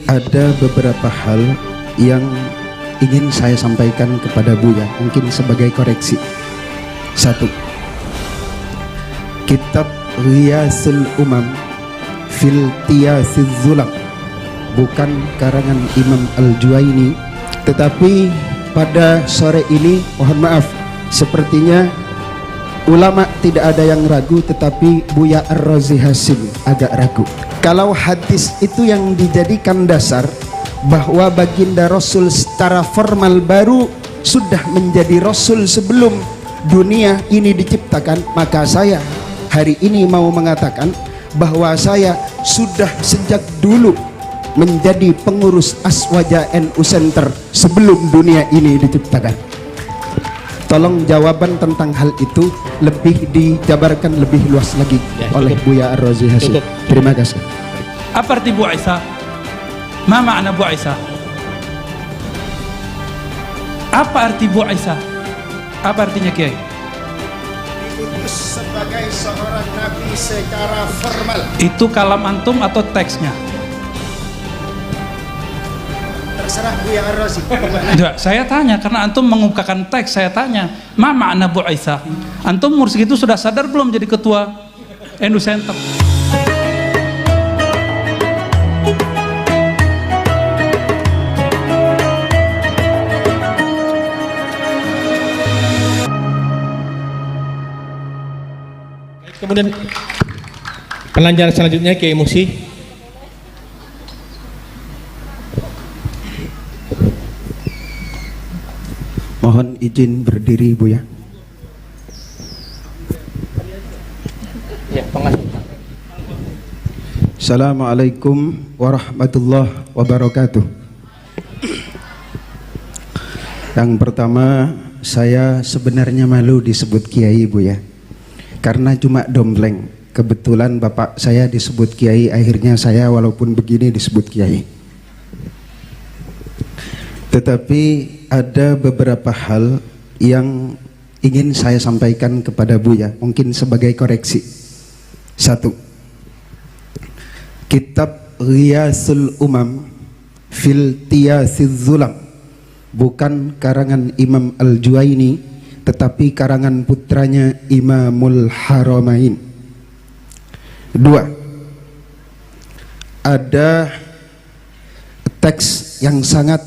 Ada beberapa hal yang ingin saya sampaikan kepada Buya, mungkin sebagai koreksi. Satu, kitab Ghiyasul Umam fil Tiyasiz Zulam bukan karangan Imam Al-Juwaini, tetapi pada sore ini mohon maaf, sepertinya ulama tidak ada yang ragu, tetapi Buya Ar-Razi Hasim agak ragu. Kalau hadis itu yang dijadikan dasar bahwa baginda Rasul secara formal baru sudah menjadi Rasul sebelum dunia ini diciptakan, maka saya hari ini mau mengatakan bahwa saya sudah sejak dulu menjadi pengurus Aswaja NU Center sebelum dunia ini diciptakan. Tolong jawaban tentang hal itu lebih dijabarkan lebih luas lagi oleh Buya Ar-Razi Hasim. Terima kasih. Apa arti bu'isa? Ma makna bu'isa? Apa arti bu'isa? Apa artinya Kiai? Diutus sebagai seorang nabi secara formal. Itu kalam antum atau teksnya? Terserah Buya Ar-Razi. Tidak, saya tanya karena antum mengungkapkan teks, saya tanya, ma makna bu'isa? Antum umur segitu sudah sadar belum jadi ketua NU Center? Kemudian pelajaran selanjutnya Kiai Musi. Mohon izin berdiri Buya. Ya, pengasih. Assalamualaikum warahmatullahi wabarakatuh. Yang pertama, saya sebenarnya malu disebut Kiai Buya, karena cuma dompleng. Kebetulan bapak saya disebut Kiai, akhirnya saya walaupun begini disebut Kiai. Tetapi ada beberapa hal yang ingin saya sampaikan kepada Buya, mungkin sebagai koreksi. Satu, kitab Ghiyasul Umam fil Tiyasiz Zulam bukan karangan Imam Al-Juwaini, tetapi karangan putranya Imamul Haramain. Dua, ada teks yang sangat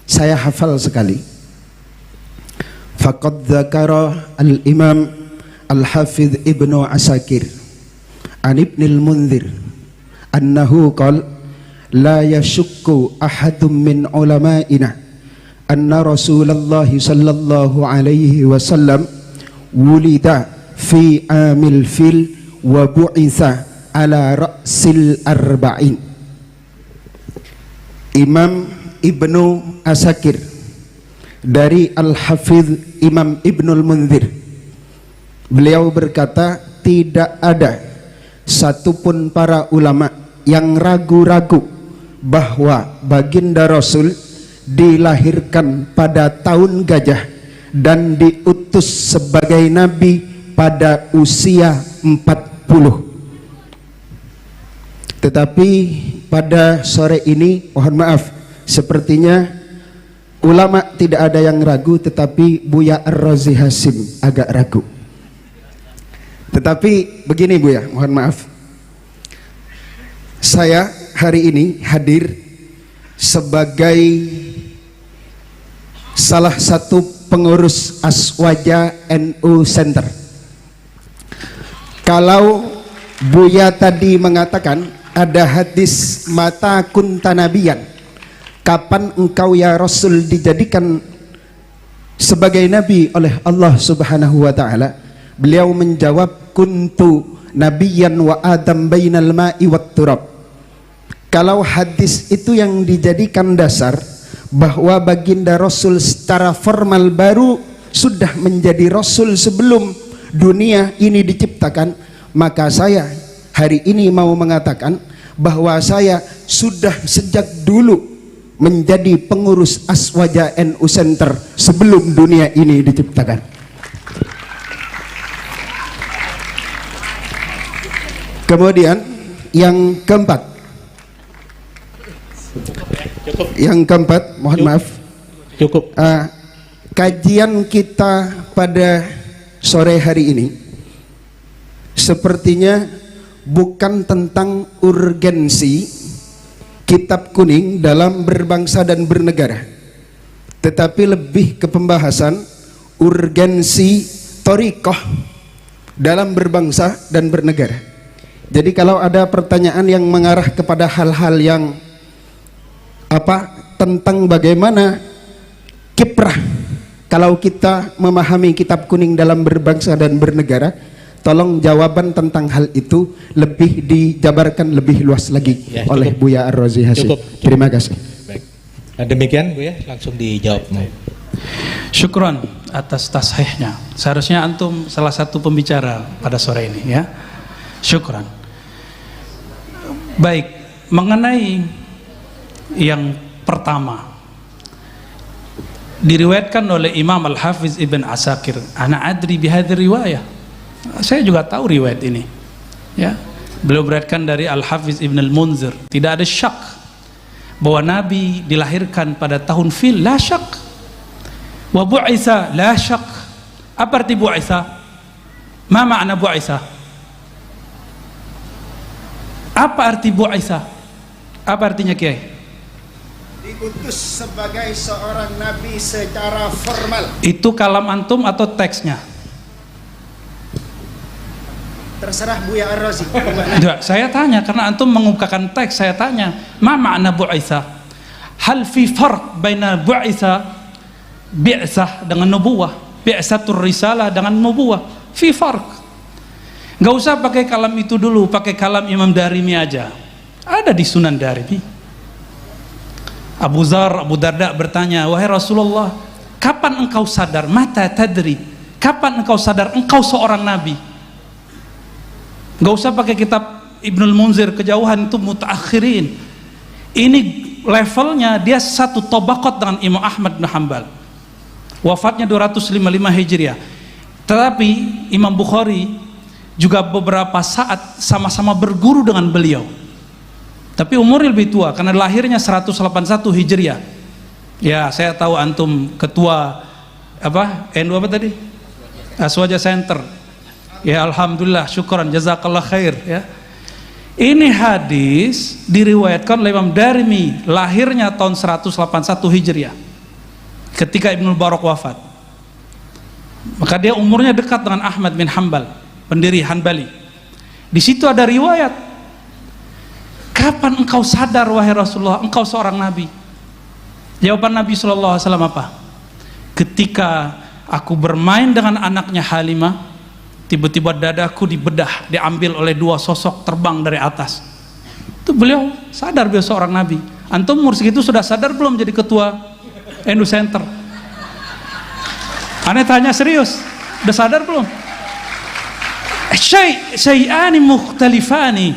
saya hafal sekali. Faqad dzakara al-Imam Al-Hafidh Ibnu Asakir an Ibnil Munzir annahu qala la yashukku ahadun min ulama'ina anna Rasulullah sallallahu alaihi wasallam wulida fi amil fil wa bu'itha ala ra'sil arba'in. Imam Ibnu Asakir dari Al-Hafidh Imam Ibnul Munzir, beliau berkata, tidak ada satupun para ulama yang ragu-ragu bahwa baginda Rasul dilahirkan pada tahun gajah dan diutus sebagai nabi pada usia 40. Tetapi pada sore ini mohon maaf, sepertinya ulama tidak ada yang ragu, tetapi Buya Ar-Razi Hasim agak ragu. Tetapi begini Buya, mohon maaf, saya hari ini hadir sebagai salah satu pengurus Aswaja NU Center. Kalau Buya tadi mengatakan ada hadis mata kunta nabiyan, kapan engkau ya Rasul dijadikan sebagai nabi oleh Allah Subhanahu wa taala? Beliau menjawab, kuntu nabiyan wa adam bainal ma'i wat turab. Kalau hadis itu yang dijadikan dasar bahwa baginda Rasul secara formal baru sudah menjadi Rasul sebelum dunia ini diciptakan, maka saya hari ini mau mengatakan bahwa saya sudah sejak dulu menjadi pengurus Aswaja NU Center sebelum dunia ini diciptakan. Kemudian yang keempat, Cukup. Yang keempat, mohon maaf, Cukup. kajian kita pada sore hari ini sepertinya bukan tentang urgensi kitab kuning dalam berbangsa dan bernegara, tetapi lebih ke pembahasan urgensi thariqah dalam berbangsa dan bernegara. Jadi kalau ada pertanyaan yang mengarah kepada hal-hal yang tentang bagaimana kiprah kalau kita memahami kitab kuning dalam berbangsa dan bernegara, tolong jawaban tentang hal itu lebih dijabarkan lebih luas lagi Ya, oleh Buya Ar-Razi Hasyim. Cukup. Terima kasih. Baik. Nah, demikian Bu ya, langsung dijawab. Syukron atas tasihnya. Seharusnya antum salah satu pembicara pada sore ini ya. Syukron. Baik, mengenai yang pertama diriwayatkan oleh Imam Al-Hafiz Ibn Asakir, ana adri bihadhi riwayah. Saya juga tahu riwayat ini. Ya. Beliau beriwayatkan dari Al-Hafiz Ibn Al-Munzir, tidak ada syak bahwa Nabi dilahirkan pada tahun fil, la syak. Wa bu'itsa, la syak. Apa arti bu'itsa? Ma makna bu'itsa? Apa arti bu'itsa? Apa artinya Kiai? Diutus sebagai seorang nabi secara formal. Itu kalam antum atau teksnya? Terserah Buya Ar-Razi. Tidak, saya tanya karena antum mengungkapkan teks, saya tanya, ma makna bu'itsa? Hal fi farq baina bu'itsa bi'tsah dengan nubuwah, bi'tsatur risalah dengan nubuwah, fi farq. Enggak usah pakai kalam itu dulu, pakai kalam Imam Darimi aja. Ada di Sunan Darimi. Abu Darda bertanya, wahai Rasulullah, kapan engkau sadar? Mata tadri, kapan engkau sadar engkau seorang nabi? Gak usah pakai kitab Ibnul Munzir, kejauhan itu mutaakhirin. Ini levelnya dia satu tobaqat dengan Imam Ahmad bin Hanbal. Wafatnya 255 Hijriah. Tetapi Imam Bukhari juga beberapa saat sama-sama berguru dengan beliau. Tapi umurnya lebih tua karena lahirnya 181 Hijriah. Ya, saya tahu antum ketua NU apa tadi? Aswaja Center. Ya, alhamdulillah, syukran, jazakallah khair ya. Ini hadis diriwayatkan oleh Imam Darimi, lahirnya tahun 181 Hijriah. Ketika Ibnu Barak wafat. Maka dia umurnya dekat dengan Ahmad bin Hanbal, pendiri Hanbali. Di situ ada riwayat, kapan engkau sadar wahai Rasulullah engkau seorang nabi? Jawaban Nabi SAW apa? Ketika aku bermain dengan anaknya Halimah, tiba-tiba dadaku dibedah, diambil oleh dua sosok terbang dari atas. Itu beliau sadar beliau seorang nabi. Antum umur segitu sudah sadar belum jadi ketua NU Center? Aneh tanya serius, udah sadar belum? Syai'ani mukhtalifani,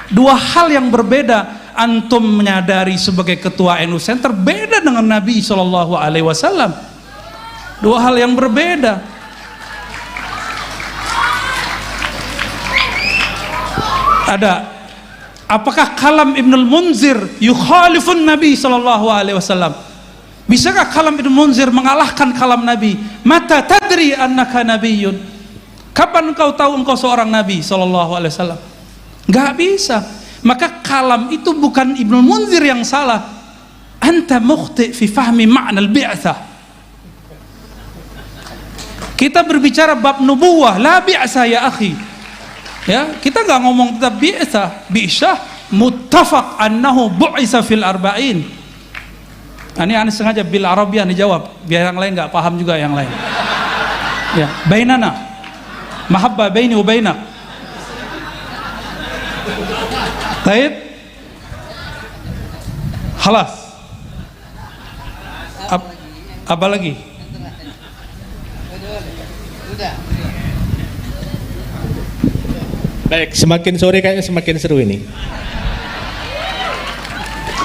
dua hal yang berbeda. Antum menyadari sebagai ketua NU Center beda dengan Nabi SAW. Dua hal yang berbeda. Ada, apakah kalam Ibnul Munzir yukhalifun Nabi SAW? Bisakah kalam Ibnul Munzir mengalahkan kalam Nabi? Mata tadri annaka nabiyyun, kapan engkau tahu engkau seorang Nabi SAW? Nggak bisa. Maka kalam itu bukan Ibnul Munzir yang salah. Anta mukhti fi fahmi ma'na al-bi'tsah. Kita berbicara bab nubuwah, la bi'tsah ya akhi. Ya, kita nggak ngomong tentang bi'tsah muttafaq annahu bu'isa fil arba'in. Ini aneh sengaja bil Arabian dijawab biar yang lain nggak paham juga yang lain. Ya, bainana mahabbah baini wa bainak. Taib, halas. Apa lagi? Baik, semakin sore kayaknya semakin seru ini.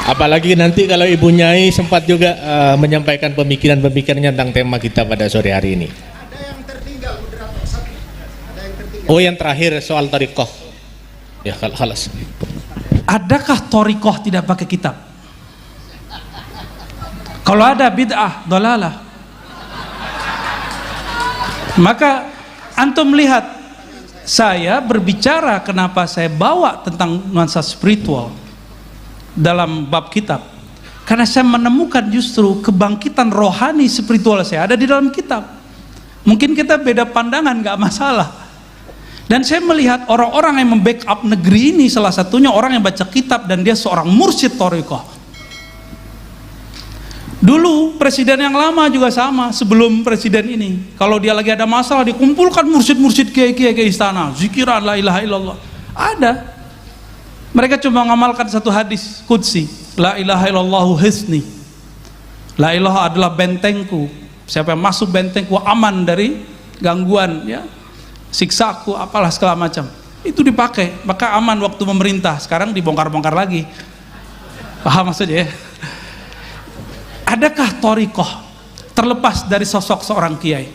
Apalagi nanti kalau Ibu Nyai sempat juga menyampaikan pemikiran-pemikirannya tentang tema kita pada sore hari ini. Ada yang tertinggal, moderator satu. Ada yang tertinggal. Oh, yang terakhir soal thariqah. Ya, halas. Adakah thariqah tidak pakai kitab? Kalau ada bid'ah, dolalah. Maka antum melihat saya berbicara kenapa saya bawa tentang nuansa spiritual dalam bab kitab, karena saya menemukan justru kebangkitan rohani spiritual saya ada di dalam kitab. Mungkin kita beda pandangan, nggak masalah. Dan saya melihat orang-orang yang membackup negeri ini, salah satunya orang yang baca kitab dan dia seorang mursyid thariqah. Dulu presiden yang lama juga sama, sebelum presiden ini, kalau dia lagi ada masalah dikumpulkan mursyid-mursyid kiai-kiai ke istana, zikiran la ilaha illallah. Ada. Mereka cuma ngamalkan satu hadis qudsi, la ilaha illallahu hisni. La ilaha adalah bentengku. Siapa yang masuk bentengku aman dari gangguan, ya, siksaku, apalah segala macam. Itu dipakai, maka aman waktu memerintah. Sekarang dibongkar-bongkar lagi. Paham maksudnya ya? Adakah thariqah terlepas dari sosok seorang kiai?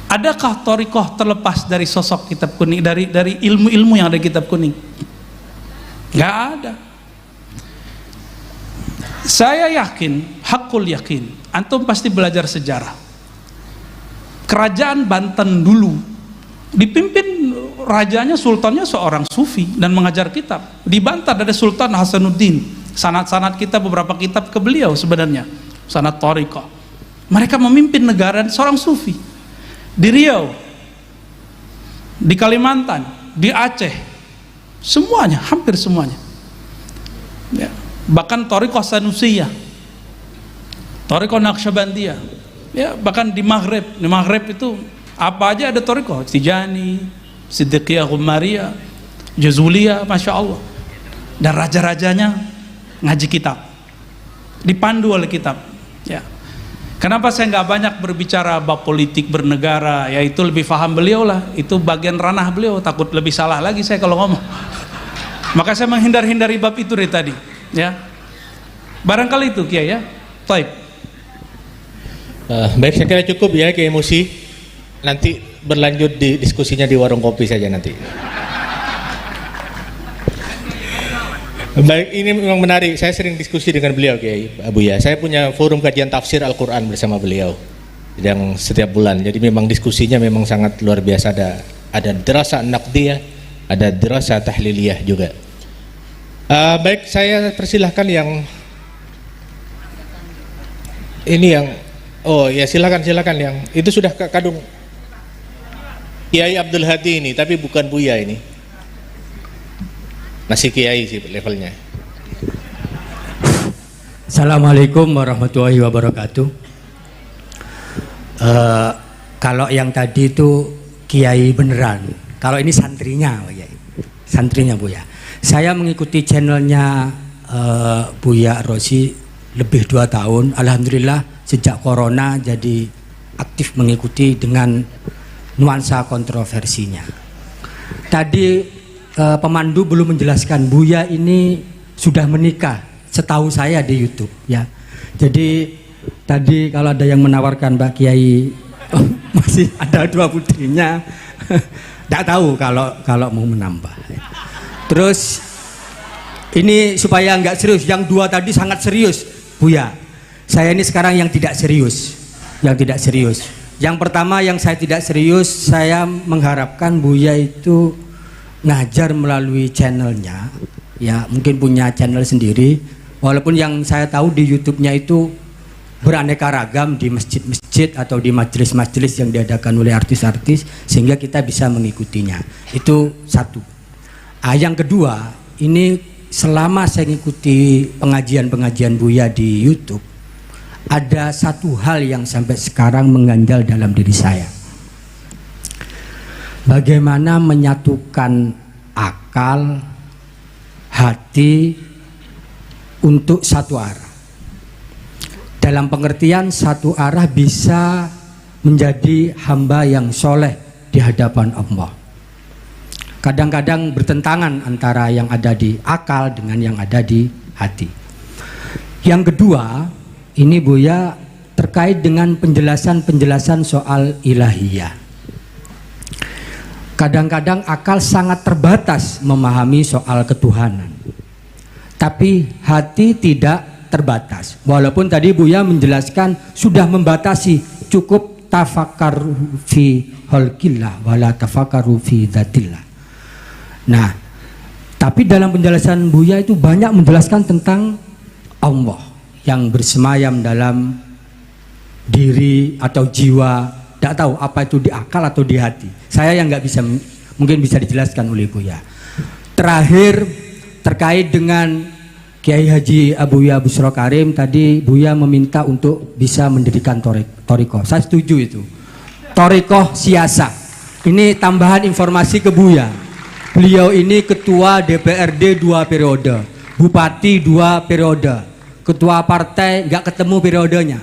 Adakah thariqah terlepas dari sosok kitab kuning, dari ilmu-ilmu yang ada di kitab kuning? Gak ada. Saya yakin, hakul yakin, antum pasti belajar sejarah. Kerajaan Banten dulu dipimpin rajanya, sultannya seorang sufi dan mengajar kitab. Di Banten ada Sultan Hasanuddin. Sanad-sanad kita, beberapa kitab ke beliau sebenarnya, sanad thariqah. Mereka memimpin negara seorang sufi. Di Riau, di Kalimantan, di Aceh, semuanya, hampir semuanya, ya. Bahkan thariqah Sanusiyah, thariqah Naqsyabandiyah, ya, bahkan di Maghrib itu apa aja ada thariqah, Tijani, Siddiqiyah, Ghumariyah, Jazuliyah, Masya Allah. Dan raja-rajanya ngaji kitab, dipandu oleh kitab, ya. Kenapa saya nggak banyak berbicara bab politik bernegara, ya itu lebih paham beliau lah, itu bagian ranah beliau, takut lebih salah lagi saya kalau ngomong. Maka saya menghindar-hindari bab itu dari tadi, ya. Barangkali itu Kiai, ya. Taib. Baik, saya kira cukup ya Kiai Musi. Nanti berlanjut di diskusinya di warung kopi saja nanti. Baik, ini memang menarik. Saya sering diskusi dengan beliau, Kiai Buya. Saya punya forum kajian tafsir Al-Quran bersama beliau yang setiap bulan. Jadi memang diskusinya memang sangat luar biasa. Ada dirasa naqdiyah, ada dirasa tahliliyah juga. Baik, saya persilahkan yang ini yang, oh ya silakan yang itu sudah kadung Kiai Abdul Hadi ini, tapi bukan Buya ini. Masih kiai sih levelnya. Assalamualaikum warahmatullahi wabarakatuh. Kalau yang tadi itu kiai beneran, kalau ini santrinya, santrinya Buya. Saya mengikuti channelnya Buya Rosi lebih 2 tahun. Alhamdulillah sejak corona jadi aktif mengikuti dengan nuansa kontroversinya. Tadi pemandu belum menjelaskan Buya ini sudah menikah, setahu saya di YouTube, ya. Jadi tadi kalau ada yang menawarkan Mbak Kiai masih ada 2 putrinya, tidak tahu kalau mau menambah. Terus ini supaya nggak serius, yang 2 tadi sangat serius, Buya. Saya ini sekarang yang tidak serius, Yang pertama yang saya tidak serius, saya mengharapkan Buya itu ngajar melalui channelnya, ya mungkin punya channel sendiri, walaupun yang saya tahu di YouTube-nya itu beraneka ragam, di masjid-masjid atau di majelis-majelis yang diadakan oleh artis-artis, sehingga kita bisa mengikutinya. Itu satu. Yang kedua, ini selama saya mengikuti pengajian-pengajian Buya di YouTube, ada satu hal yang sampai sekarang mengganjal dalam diri saya. Bagaimana menyatukan akal, hati untuk satu arah. Dalam pengertian satu arah bisa menjadi hamba yang soleh di hadapan Allah. Kadang-kadang bertentangan antara yang ada di akal dengan yang ada di hati. Yang kedua, ini Buya terkait dengan penjelasan-penjelasan soal ilahiyah. Kadang-kadang akal sangat terbatas memahami soal ketuhanan, tapi hati tidak terbatas. Walaupun tadi Buya menjelaskan sudah membatasi, cukup tafakkaru fi khalqillah wala tafakkaru fi dzatillah. Nah, tapi dalam penjelasan Buya itu banyak menjelaskan tentang Allah yang bersemayam dalam diri atau jiwa, tidak tahu apa itu di akal atau di hati. Saya yang nggak bisa, mungkin bisa dijelaskan oleh Buya. Terakhir terkait dengan Kiai Haji Abuya Bushro Karim, tadi Buya meminta untuk bisa mendirikan torikoh. Saya setuju itu. Torikoh siasa. Ini tambahan informasi ke Buya. Beliau ini ketua DPRD 2 periode, bupati 2 periode, ketua partai nggak ketemu periodenya.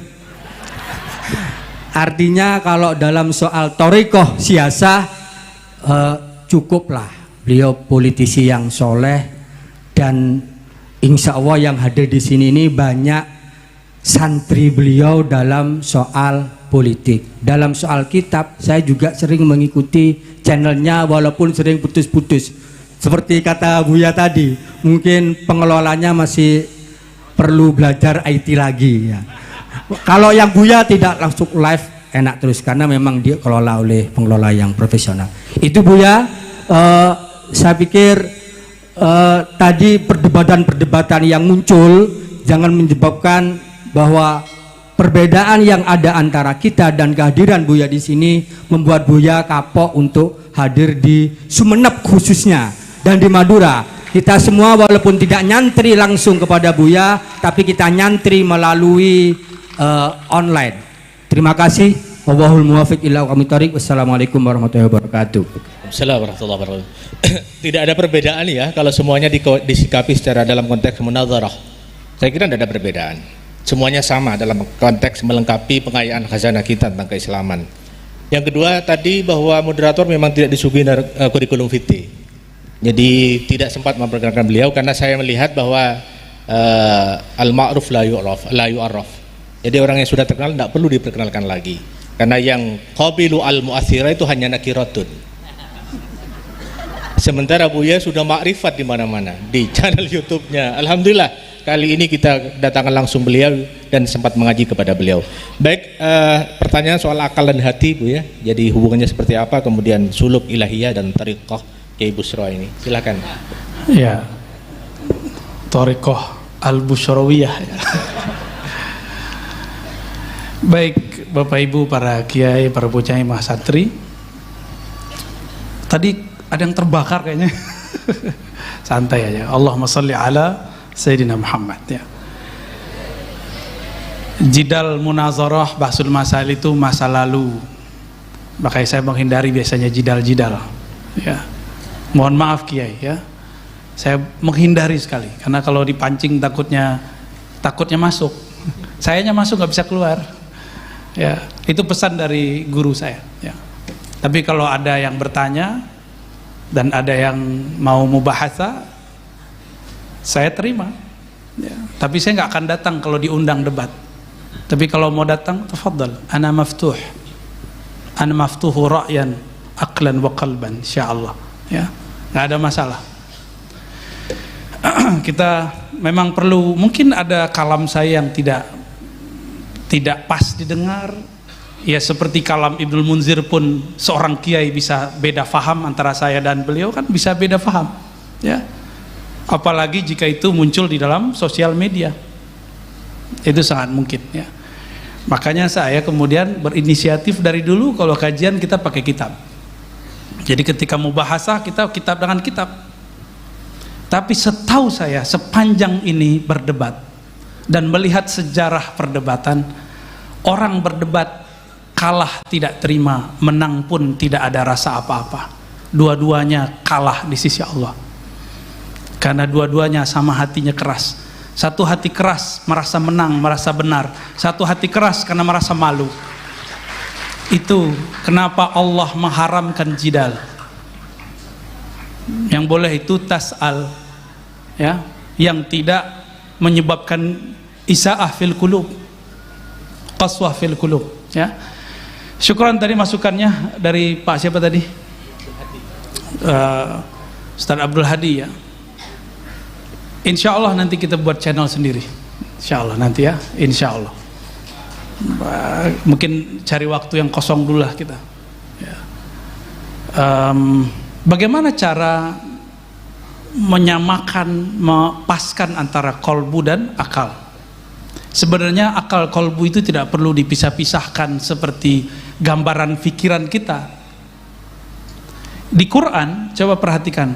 Artinya kalau dalam soal torikoh siasa cukuplah beliau politisi yang soleh, dan insya Allah yang hadir di sini ini banyak santri beliau dalam soal politik. Dalam soal kitab saya juga sering mengikuti channelnya walaupun sering putus-putus. Seperti kata Buya tadi, mungkin pengelolanya masih perlu belajar IT lagi ya. Kalau yang Buya tidak langsung live enak terus karena memang dia kelola oleh pengelola yang profesional. Itu Buya, saya pikir tadi perdebatan-perdebatan yang muncul jangan menyebabkan bahwa perbedaan yang ada antara kita dan kehadiran Buya di sini membuat Buya kapok untuk hadir di Sumeneb khususnya dan di Madura. Kita semua walaupun tidak nyantri langsung kepada Buya, tapi kita nyantri melalui online. Terima kasih. Wallahul muwaffiq ila aqwamit thoriq. Wassalamualaikum warahmatullahi wabarakatuh. Assalamualaikum warahmatullahi wabarakatuh. Tidak ada perbedaan ya kalau semuanya disikapi secara dalam konteks munadharah. Saya kira tidak ada perbedaan. Semuanya sama dalam konteks melengkapi pengayaan khazanah kita tentang keislaman. Yang kedua tadi bahwa moderator memang tidak disuguhi kurikulum vitae. Jadi tidak sempat memperkenalkan beliau karena saya melihat bahwa al-ma'ruf la yu'arraf. Jadi orang yang sudah terkenal tidak perlu diperkenalkan lagi. Karena yang qabilu al-mu'athira itu hanya nakiratun. Sementara Buya sudah makrifat di mana-mana di channel YouTube-nya. Alhamdulillah kali ini kita datangkan langsung beliau dan sempat mengaji kepada beliau. Baik, pertanyaan soal akal dan hati Buya. Jadi hubungannya seperti apa? Kemudian suluk ilahiyah dan tariqah Kiai Bushro ini. Silakan. Ya, tariqah al-Bushrawiyah. Ya. Baik Bapak Ibu, para kiai, para bocah mahasantri. Tadi ada yang terbakar kayaknya. Santai aja. Allahumma sholli ala Sayyidina Muhammad ya. Jidal munazarah bahsul masail itu masa lalu. Makanya saya menghindari biasanya jidal-jidal. Ya. Mohon maaf kiai ya. Saya menghindari sekali karena kalau dipancing takutnya masuk. Sayanya masuk nggak bisa keluar. Ya, itu pesan dari guru saya ya. Tapi kalau ada yang bertanya dan ada yang mau mubahasa, saya terima ya. Tapi saya nggak akan datang kalau diundang debat. Tapi kalau mau datang, tafadhal, ana maftuhu ra'yan aqlan wa qalban insyaallah ya. Nggak ada masalah. Kita memang perlu, mungkin ada kalam saya yang tidak pas didengar ya, seperti kalam Ibnul Munzir pun seorang kiai bisa beda faham antara saya dan beliau, kan bisa beda faham ya, apalagi jika itu muncul di dalam sosial media, itu sangat mungkin ya. Makanya saya kemudian berinisiatif dari dulu kalau kajian kita pakai kitab, jadi ketika mau bahasa kita kitab dengan kitab. Tapi setahu saya sepanjang ini berdebat dan melihat sejarah perdebatan, orang berdebat kalah tidak terima, menang pun tidak ada rasa apa-apa. Dua-duanya kalah di sisi Allah. Karena dua-duanya sama hatinya keras. Satu hati keras merasa menang, merasa benar. Satu hati keras karena merasa malu. Itu kenapa Allah mengharamkan jidal. Yang boleh itu tas'al ya, yang tidak menyebabkan isaah fil qulub, qaswah fil qulub ya. Syukran tadi masukannya dari Pak siapa tadi? Ustaz Abdul Hadi ya. Insya Allah nanti kita buat channel sendiri Insya Allah nanti ya, insya Allah. Mungkin cari waktu yang kosong dulu lah kita. Ya. Bagaimana cara menyamakan, mepaskan antara kolbu dan akal? Sebenarnya akal kolbu itu tidak perlu dipisah-pisahkan seperti gambaran pikiran kita. Di Quran, coba perhatikan,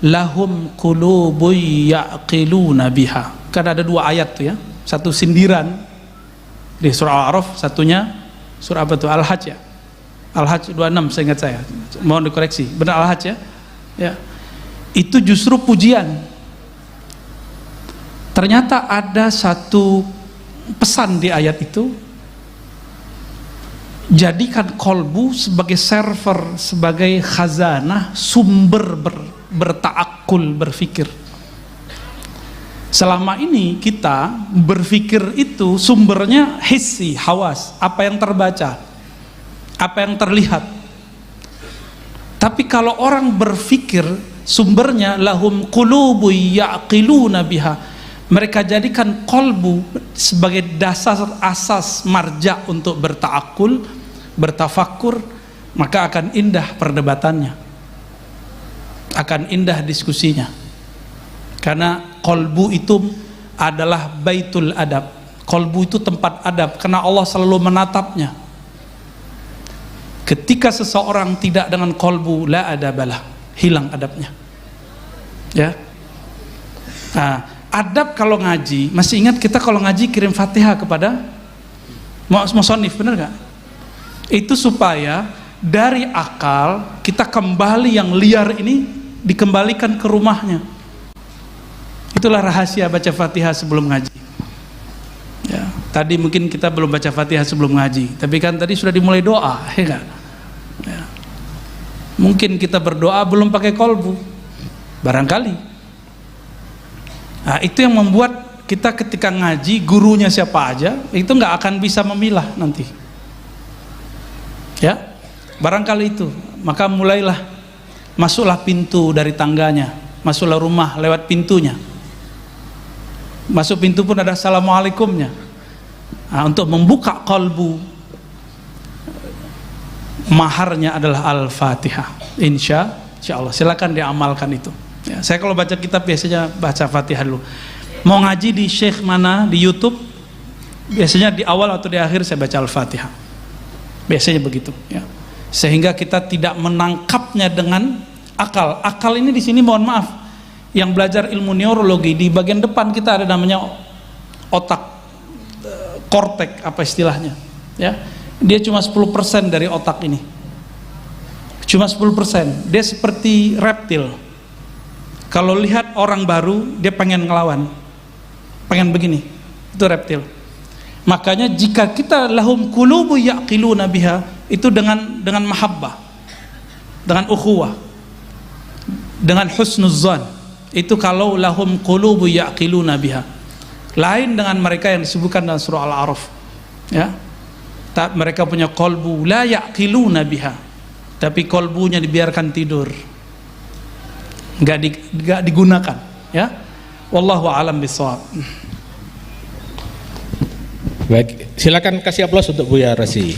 lahum qulubun ya'qiluna biha. Kan ada 2 ayat tuh ya, satu sindiran di surah Al-A'raf, satunya surah apa tuh? Al-Hajj ya, Al-Hajj 26 seingat saya, mohon dikoreksi, benar Al-Hajj ya? Ya, itu justru pujian. Ternyata ada satu pesan di ayat itu, jadikan kolbu sebagai server, sebagai khazanah, sumber bertaakul, berfikir. Selama ini kita berfikir itu sumbernya hissi, hawas, apa yang terbaca, apa yang terlihat. Tapi kalau orang berfikir, sumbernya lahum qulubu ya'qiluna biha. Mereka jadikan kolbu sebagai dasar asas marja untuk bertaakul, bertafakur, maka akan indah perdebatannya, akan indah diskusinya. Karena kolbu itu adalah baitul adab. Kolbu itu tempat adab, karena Allah selalu menatapnya. Ketika seseorang tidak dengan kolbu, la adabalah, hilang adabnya. Ya. Nah, adab kalau ngaji, masih ingat kita kalau ngaji kirim Fatihah kepada musonif, benar gak? Itu supaya dari akal kita kembali yang liar ini dikembalikan ke rumahnya. Itulah rahasia baca Fatihah sebelum ngaji. Ya, tadi mungkin kita belum baca Fatihah sebelum ngaji, tapi kan tadi sudah dimulai doa, ya gak? Ya. Mungkin kita berdoa belum pakai kolbu, barangkali. Nah, itu yang membuat kita ketika ngaji, gurunya siapa aja, itu nggak akan bisa memilah nanti. Ya, barangkali itu. Maka mulailah, masuklah pintu dari tangganya, masuklah rumah lewat pintunya. Masuk pintu pun ada assalamualaikumnya. Nah, untuk membuka kolbu, maharnya adalah Al-Fatihah. Insya Allah, silakan diamalkan itu. Ya, saya kalau baca kitab biasanya baca Fatihah dulu. Mau ngaji di syekh mana di YouTube, biasanya di awal atau di akhir saya baca Al-Fatihah. Biasanya begitu. Ya. Sehingga kita tidak menangkapnya dengan akal. Akal ini di sini mohon maaf, yang belajar ilmu neurologi di bagian depan kita ada namanya otak, kortek apa istilahnya. Ya, dia cuma 10% dari otak ini. Cuma 10%. Dia seperti reptil. Kalau lihat orang baru, dia pengen ngelawan, pengen begini, itu reptil. Makanya jika kita lahum qulubu ya'qiluna biha, itu dengan mahabbah, dengan ukhuwah, dengan husnuzan. Itu kalau lahum qulubu ya'qiluna biha. Lain dengan mereka yang disebutkan dalam surah Al-A'raf. Ya, mereka punya kolbu la ya'qiluna biha, tapi kolbunya dibiarkan tidur, nggak digunakan. Ya, wallahu a'lam bishawab. Baik, silakan kasih aplaus untuk Buya Rosi.